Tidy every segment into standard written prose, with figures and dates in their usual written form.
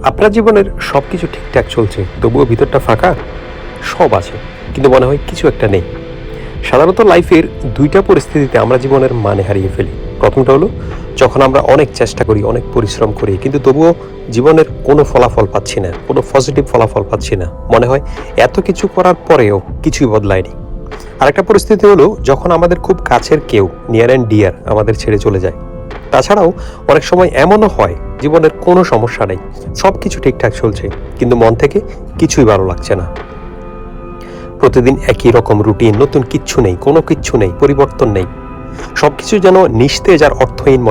আপনার জীবনের সব কিছু ঠিকঠাক চলছে, তবুও ভিতরটা ফাঁকা। সব আছে, কিন্তু মনে হয় কিছু একটা নেই। সাধারণত লাইফের দুইটা পরিস্থিতিতে আমরা জীবনের মানে হারিয়ে ফেলি। প্রথমটা হলো যখন আমরা অনেক চেষ্টা করি, অনেক পরিশ্রম করি, কিন্তু তবুও জীবনের কোনো ফলাফল পাচ্ছি না, কোনো পজিটিভ ফলাফল পাচ্ছি না। মনে হয় এত কিছু করার পরেও কিছুই বদলায়নি। আরেকটা পরিস্থিতি হলো যখন আমাদের খুব কাছের কেউ, নিয়ার অ্যান্ড ডিয়ার, আমাদের ছেড়ে চলে যায়। তাছাড়াও অনেক সময় এমনও হয় জীবনের কোনো সমস্যা নেই, সব কিছু ঠিকঠাক চলছে, কিন্তু মন থেকে কিছুই ভালো লাগছে না। প্রতিদিন একই রকম রুটিন, নতুন কিচ্ছু নেই, কোনো কিচ্ছু নেই, পরিবর্তন নেই। সবকিছু যেন নিস্তেজ আর অর্থহীন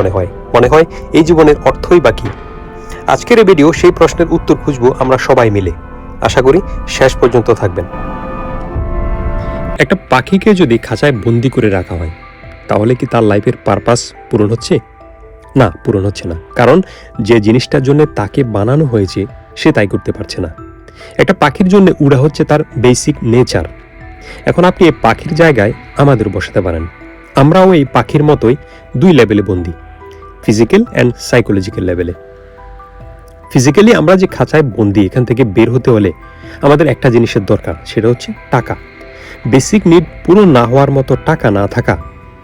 মনে হয় এই জীবনের অর্থই বাকি। আজকের এই ভিডিও সেই প্রশ্নের উত্তর খুঁজবো আমরা সবাই মিলে। আশা করি শেষ পর্যন্ত থাকবেন। একটা পাখিকে যদি খাঁচায় বন্দি করে রাখা হয়, তাহলে কি তার লাইফের পারপাস পূরণ হচ্ছে? না, পূরণ হচ্ছে না। কারণ যে জিনিসটার জন্য তাকে বানানো হয়েছে সে তাই করতে পারছে না। একটা পাখির জন্য উড়া হচ্ছে তার বেসিক নেচার। এখন আপনি এই পাখির জায়গায় আমাদের বসাতে পারেন। আমরাও এই পাখির মতোই দুই লেভেলে বন্দি, ফিজিক্যাল অ্যান্ড সাইকোলজিক্যাল লেভেলে। ফিজিক্যালি আমরা যে খাঁচায় বন্দি, এখান থেকে বের হতে হলে আমাদের একটা জিনিসের দরকার, সেটা হচ্ছে টাকা। বেসিক নিড পূরণ না হওয়ার মতো টাকা না থাকা,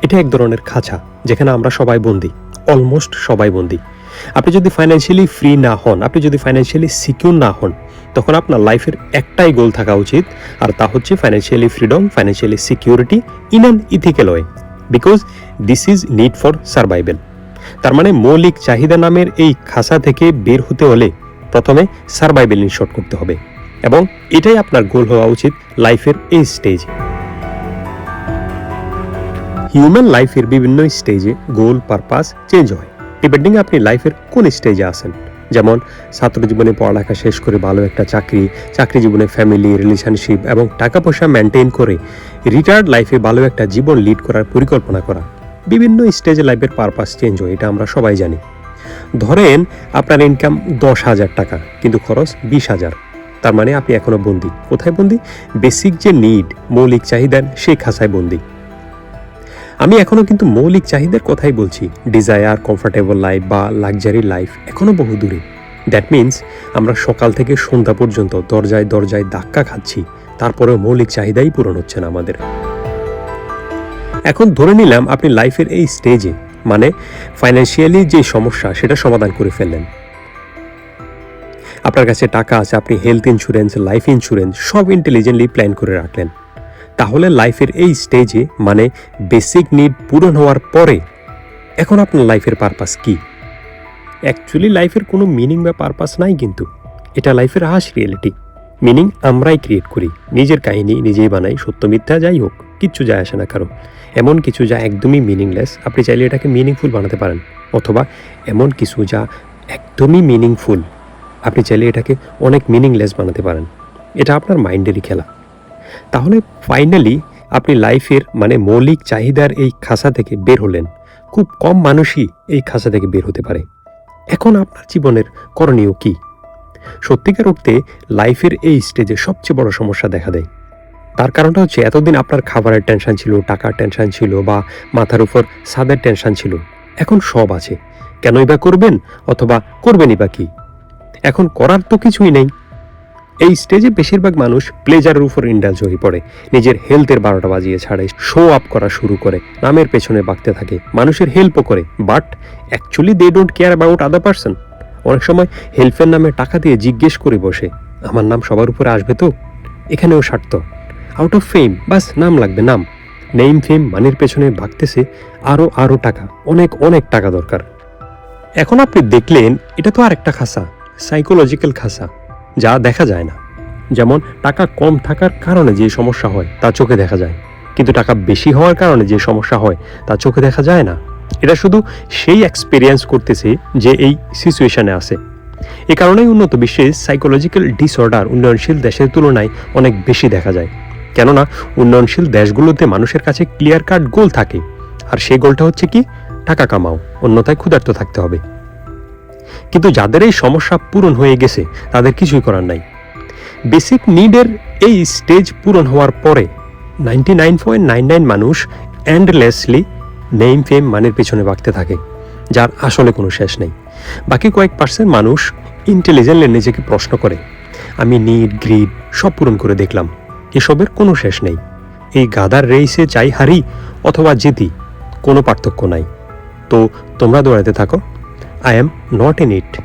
এটা এক ধরনের খাঁচা যেখানে আমরা সবাই বন্দি, অলমোস্ট সবাই বন্দি। আপনি যদি ফাইন্যান্সিয়ালি ফ্রি না হন, আপনি যদি ফাইন্যান্সিয়ালি সিকিউর না হন, তখন আপনার লাইফের একটাই গোল থাকা উচিত, আর তা হচ্ছে financially freedom, financially security in an ethical way, because this is need for survival. তার মানে মৌলিক চাহিদা নামের এই খাঁচা থেকে বের হতে হলে প্রথমে সার্ভাইভেল ইনশর্ট করতে হবে, এবং এটাই আপনার গোল হওয়া উচিত লাইফের এই স্টেজে। হিউম্যান লাইফের বিভিন্ন স্টেজে গোল, পারপাস চেঞ্জ হয় ডিপেন্ডিং আপনি লাইফের কোন স্টেজে আছেন। যেমন ছাত্র জীবনে পড়ালেখা শেষ করে ভালো একটা চাকরি জীবনে ফ্যামিলি, রিলেশনশিপ এবং টাকা পয়সা মেনটেন করে রিটায়ার্ড লাইফে ভালো একটা জীবন লিড করার পরিকল্পনা করা। বিভিন্ন স্টেজে লাইফের পারপাস চেঞ্জ হয়, এটা আমরা সবাই জানি। ধরেন আপনার ইনকাম 10,000 টাকা, কিন্তু খরচ 20,000। তার মানে আপনি এখনো বন্দি। কোথায় বন্দি? বেসিক যে নিড, মৌলিক চাহিদার সেই খাঁচায় বন্দি। আমি এখনো কিন্তু মৌলিক চাহিদার কথাই বলছি। ডিজায়ার, কমফোর্টেবল লাইফ বা লাক্সারি লাইফ এখনো বহু দূরে। দ্যাট মিনস আমরা সকাল থেকে সন্ধ্যা পর্যন্ত দরজায় দরজায় ধাক্কা খাচ্ছি, তারপরেও মৌলিক চাহিদাই পূরণ হচ্ছে না আমাদের। এখন ধরে নিলাম আপনি লাইফের এই স্টেজে, মানে ফাইন্যান্সিয়ালি যে সমস্যা সেটা সমাধান করে ফেললেন। আপনার কাছে টাকা আছে, আপনি হেলথ ইন্স্যুরেন্স, লাইফ ইন্স্যুরেন্স সব ইন্টেলিজেন্টলি প্ল্যান করে রাখলেন। তাহলে লাইফের এই স্টেজে, মানে বেসিক নিড পূরণ হওয়ার পরে, এখন আপনার লাইফের পারপাস কি? অ্যাকচুয়ালি লাইফের কোনো মিনিং বা পারপাস নাই, কিন্তু এটা লাইফের হাস রিয়েলিটি। মিনিং আমরাই ক্রিয়েট করি, নিজের কাহিনী নিজেই বানাই, সত্য মিথ্যা যাই হোক কিচ্ছু যায় আসে না কারো। এমন কিছু যা একদমই মিনিংলেস, আপনি চাইলে এটাকে মিনিংফুল বানাতে পারেন, অথবা এমন কিছু যা একদমই মিনিংফুল, আপনি চাইলে এটাকে অনেক মিনিংলেস বানাতে পারেন। এটা আপনার মাইন্ডেরই খেলা। তাহলে ফাইনালি আপনি লাইফের, মানে মৌলিক চাহিদার এই খাঁচা থেকে বের হলেন। খুব কম মানুষই এই খাঁচা থেকে বের হতে পারে। এখন আপনার জীবনের করণীয় কি? সত্যিকার অর্থে লাইফের এই স্টেজে সবচেয়ে বড় সমস্যা দেখা দেয়। তার কারণটা হচ্ছে এতদিন আপনার খাবারের টেনশন ছিল, টাকার টেনশন ছিল, বা মাথার উপর ছাদের টেনশন ছিল। এখন সব আছে, কেনই বা করবেন, অথবা করবেনই বা কি? এখন করার তো কিছুই নেই। এই স্টেজে বেশিরভাগ মানুষ প্লেজারের উপর ইন্ডালজ হয়ে পড়ে, নিজের হেলথের 12টা বাজিয়ে ছাড়ে, শো আপ করা শুরু করে, নামের পেছনে বাঁকতে থাকে, মানুষের হেল্পও করে, but actually they don't care about other person. অনেক সময় হেল্পের নামে টাকা দিয়ে জিজ্ঞেস করে বসে, আমার নাম সবার উপরে আসবে তো? এখানেও স্বার্থ, আউট অফ ফেম, বাস নাম লাগবে, নাম, নেম, ফেম, মানির পেছনে ভাগতেছে, আরও টাকা, অনেক অনেক টাকা দরকার। এখন আপনি দেখলেন এটা তো আর একটা খাঁচা, সাইকোলজিক্যাল খাঁচা, যা দেখা যায় না। যেমন টাকা কম থাকার কারণে যে সমস্যা হয় তা চোখে দেখা যায়, কিন্তু টাকা বেশি হওয়ার কারণে যে সমস্যা হয় তা চোখে দেখা যায় না। এটা শুধু সেই এক্সপিরিয়েন্স করতেছে যে এই সিচুয়েশনে আছে। এ কারণেই উন্নত বিশ্বে সাইকোলজিক্যাল ডিসঅর্ডার উন্নয়নশীল দেশের তুলনায় অনেক বেশি দেখা যায়। কেননা উন্নয়নশীল দেশগুলোতে মানুষের কাছে ক্লিয়ার কাট গোল থাকে, আর সেই গোলটা হচ্ছে কি? টাকা কামাও, অন্যথায় ক্ষুধার্ত থাকতে হবে। কিন্তু যাদের এই সমস্যা পূরণ হয়ে গেছে তাদের কিছুই করার নাই। বেসিক নিডের এই স্টেজ পূরণ হওয়ার পরে 99.99 মানুষ এন্ডলেসলি নেম, ফেম, মানের পেছনে ভাগতে থাকে, যার আসলে কোনো শেষ নেই। বাকি কয়েক পার্সেন্ট মানুষ ইন্টেলিজেন্টলি নিজেকে প্রশ্ন করে, আমি নিড গ্রিড সব পূরণ করে দেখলাম, এসবের কোনো শেষ নেই। এই গাদার রেইসে চাই হারি অথবা জিতি, কোনো পার্থক্য নাই। তো তোমরা দৌড়াতে থাকো। I am not in it.